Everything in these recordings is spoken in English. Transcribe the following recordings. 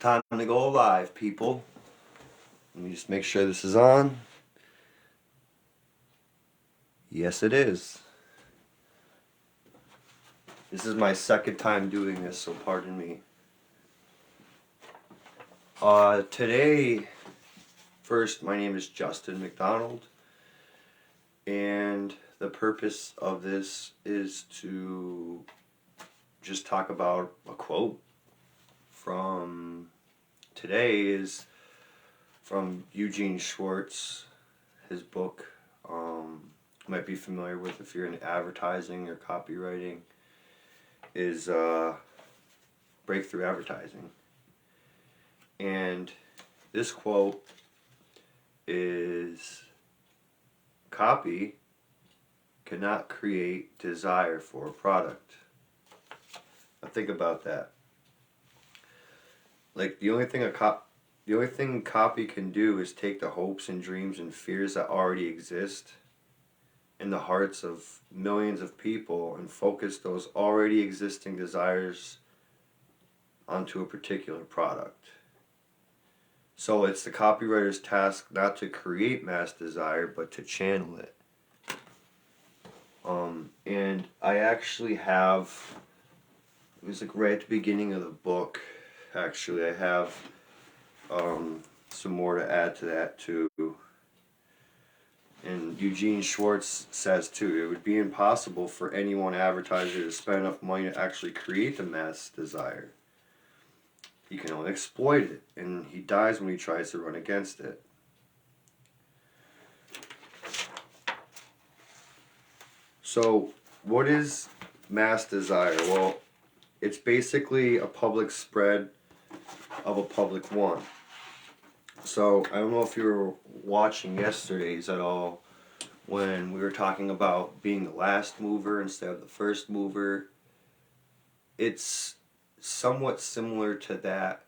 Time to go live, people. Let me just make sure this is on. Yes, it is. This is my second time doing this, so pardon me. Today, first, my name is Justin McDonald, and the purpose of this is to just talk about a quote from today is from Eugene Schwartz, his book. You might be familiar with if you're in advertising or copywriting, is Breakthrough Advertising. And this quote is, copy cannot create desire for a product. Now think about that. Like the only thing copy can do is take the hopes and dreams and fears that already exist in the hearts of millions of people and focus those already existing desires onto a particular product. So it's the copywriter's task not to create mass desire, but to channel it. And I actually have, it was like right at the beginning of the book, actually, I have some more to add to that too. And Eugene Schwartz says too, it would be impossible for any one advertiser to spend enough money to actually create the mass desire. He can only exploit it, and he dies when he tries to run against it. So, what is mass desire? Well, it's basically a public spread of a public want. So, I don't know if you were watching yesterday's at all when we were talking about being the last mover instead of the first mover. It's somewhat similar to that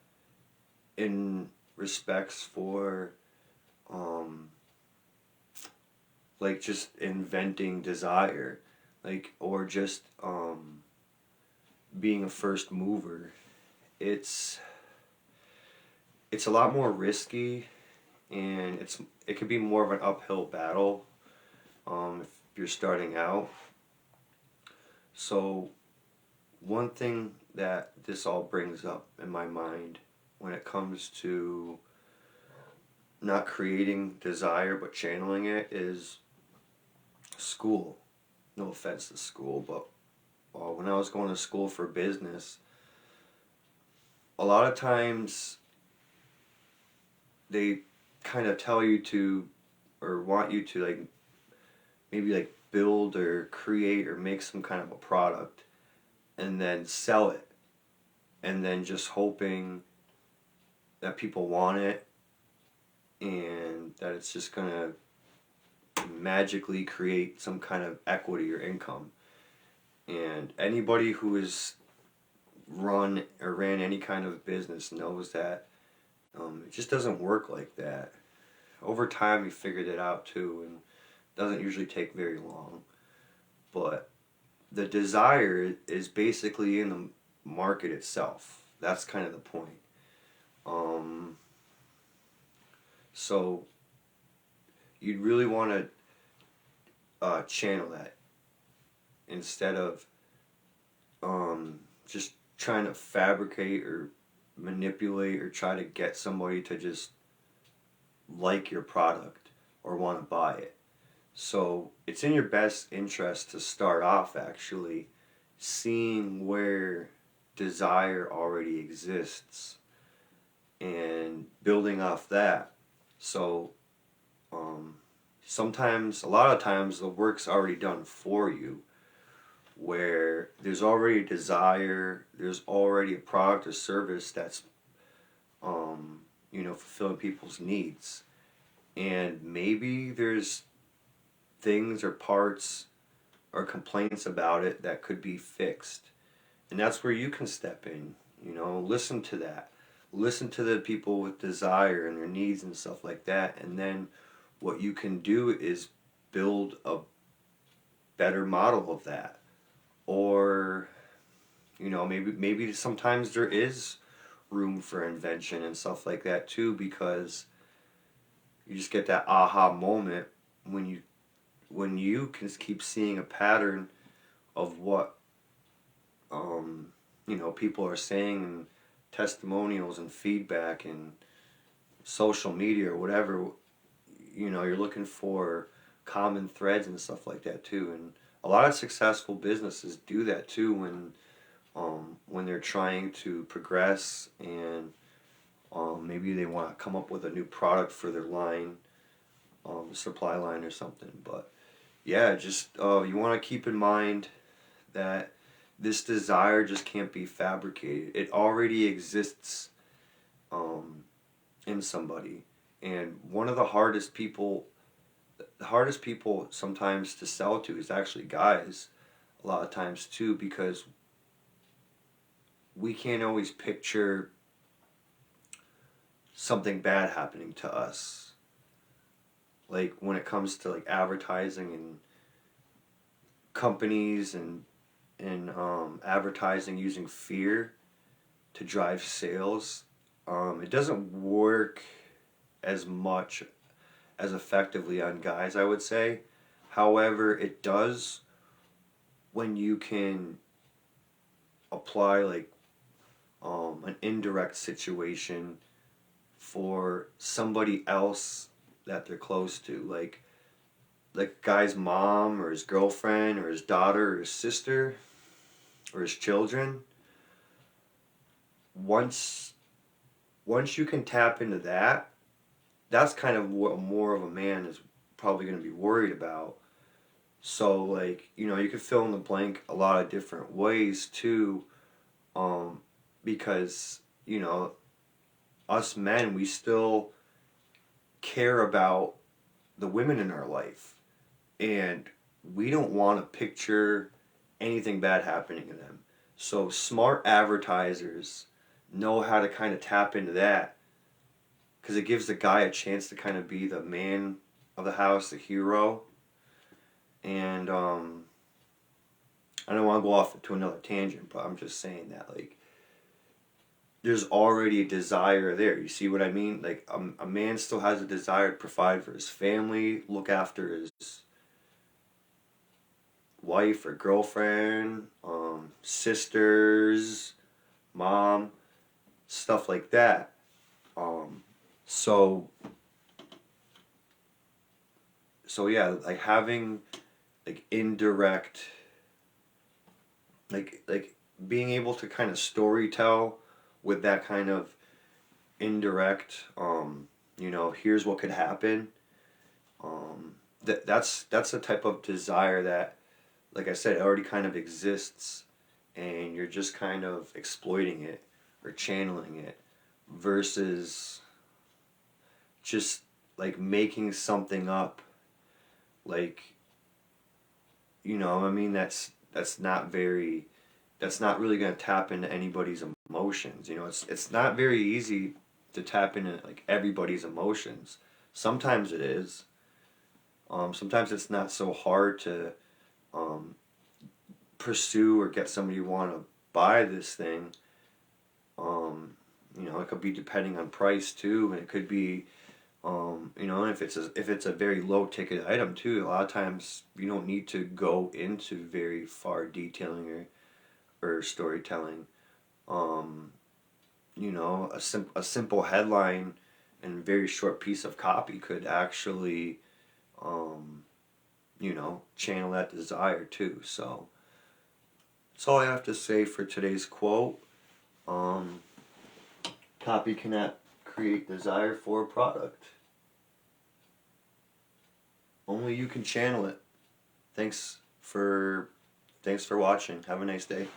in respects for like just inventing desire, like, or just being a first mover. It's a lot more risky, and it could be more of an uphill battle if you're starting out. So one thing that this all brings up in my mind when it comes to not creating desire but channeling it is school. No offense to school, but when I was going to school for business, a lot of times they kind of tell you to, or want you to, like, maybe like build or create or make some kind of a product and then sell it, and then just hoping that people want it and that it's just gonna magically create some kind of equity or income. And anybody who has run or ran any kind of business knows that it just doesn't work like that. Over time, we figured it out too, and it doesn't usually take very long. But the desire is basically in the market itself. That's kind of the point. So you'd really want to channel that instead of just trying to fabricate or manipulate or try to get somebody to just like your product or want to buy it. So it's in your best interest to start off actually seeing where desire already exists and building off that. So sometimes, a lot of times, the work's already done for you, where there's already a desire, there's already a product or service that's fulfilling people's needs. And maybe there's things or parts or complaints about it that could be fixed. And that's where you can step in, listen to that. Listen to the people with desire and their needs and stuff like that. And then what you can do is build a better model of that. Or, maybe sometimes there is room for invention and stuff like that too, because you just get that aha moment when you can keep seeing a pattern of what people are saying, and testimonials and feedback and social media or whatever. You're looking for common threads and stuff like that too, and a lot of successful businesses do that too when they're trying to progress, and maybe they want to come up with a new product for their line, supply line or something. But yeah, just you want to keep in mind that this desire just can't be fabricated. It already exists in somebody. And one of the hardest people sometimes to sell to is actually guys, a lot of times too, because we can't always picture something bad happening to us. Like when it comes to like advertising and companies and advertising using fear to drive sales, it doesn't work as much as effectively on guys, I would say. However, it does when you can apply like an indirect situation for somebody else that they're close to, like guy's mom or his girlfriend or his daughter or his sister or his children. Once you can tap into that, that's kind of what more of a man is probably going to be worried about. So like, you could fill in the blank a lot of different ways too, because us men, we still care about the women in our life, and we don't want to picture anything bad happening to them. So smart advertisers know how to kind of tap into that, because it gives the guy a chance to kind of be the man of the house, the hero. And I don't want to go off to another tangent, but I'm just saying that like there's already a desire there. You see what I mean? Like a man still has a desire to provide for his family, look after his wife or girlfriend, sisters, mom, stuff like that. So yeah, like having like indirect, like being able to kind of story tell with that kind of indirect, here's what could happen. That's the type of desire that, like I said, already kind of exists, and you're just kind of exploiting it or channeling it, versus just like making something up, like that's not really going to tap into anybody's emotions. It's not very easy to tap into like everybody's emotions. Sometimes it is. Sometimes it's not so hard to pursue or get somebody to want to buy this thing. It could be depending on price too, and it could be, and if it's a very low ticket item too. A lot of times you don't need to go into very far detailing or storytelling. A simple headline and very short piece of copy could actually, channel that desire too. So that's all I have to say for today's quote. Copy cannot create desire for a product. Only you can channel it. Thanks for watching. Have a nice day.